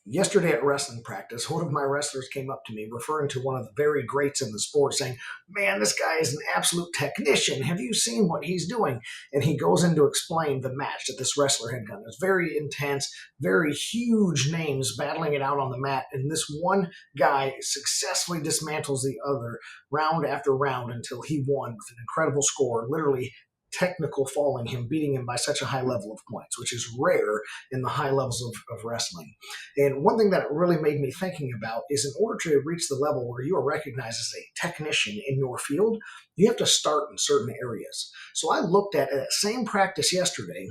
Yesterday at wrestling practice, one of my wrestlers came up to me referring to one of the very greats in the sport, saying, "Man, this guy is an absolute technician. Have you seen what he's doing?" And he goes in to explain the match that this wrestler had done. It was very intense, very huge names battling it out on the mat. And this one guy successfully dismantles the other round after round until he won with an incredible score, literally technical falling him, beating him by such a high level of points, which is rare in the high levels of wrestling. And one thing that it really made me thinking about is in order to reach the level where you are recognized as a technician in your field, you have to start in certain areas. So I looked at that same practice yesterday.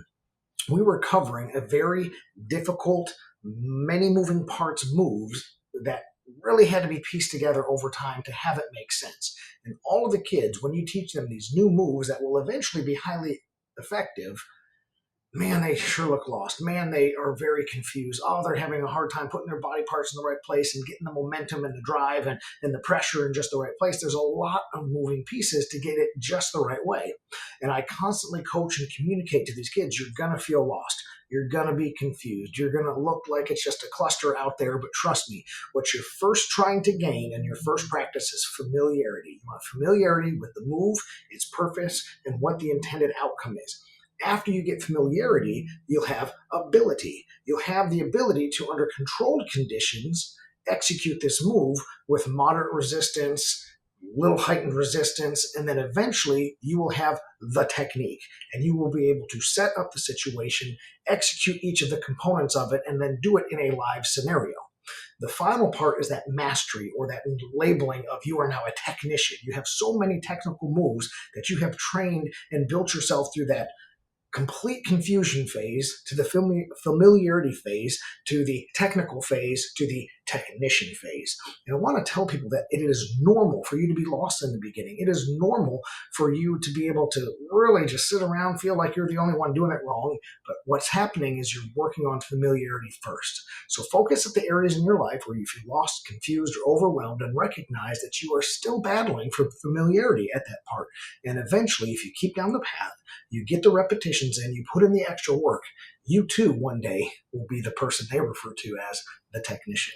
We were covering a very difficult, many moving parts moves that really had to be pieced together over time to have it make sense. And all of the kids, when you teach them these new moves that will eventually be highly effective, man, they sure look lost. Man, they are very confused. Oh, they're having a hard time putting their body parts in the right place and getting the momentum and the drive and the pressure in just the right place. There's a lot of moving pieces to get it just the right way. And I constantly coach and communicate to these kids, you're going to feel lost. You're going to be confused. You're going to look like it's just a cluster out there. But trust me, what you're first trying to gain in your first practice is familiarity. You want familiarity with the move, its purpose, and what the intended outcome is. After you get familiarity, you'll have ability. You'll have the ability to, under controlled conditions, execute this move with moderate resistance, little heightened resistance, and then eventually you will have the technique and you will be able to set up the situation, execute each of the components of it, and then do it in a live scenario. The final part is that mastery or that labeling of you are now a technician. You have so many technical moves that you have trained and built yourself through that complete confusion phase to the familiarity phase to the technical phase to the technician phase. And I want to tell people that it is normal for you to be lost in the beginning. It is normal for you to be able to really just sit around, feel like you're the only one doing it wrong. But what's happening is you're working on familiarity first. So focus at the areas in your life where you feel lost, confused, or overwhelmed, and recognize that you are still battling for familiarity at that part. And eventually, if you keep down the path, you get the repetitions in, you put in the extra work, you too one day will be the person they refer to as the technician.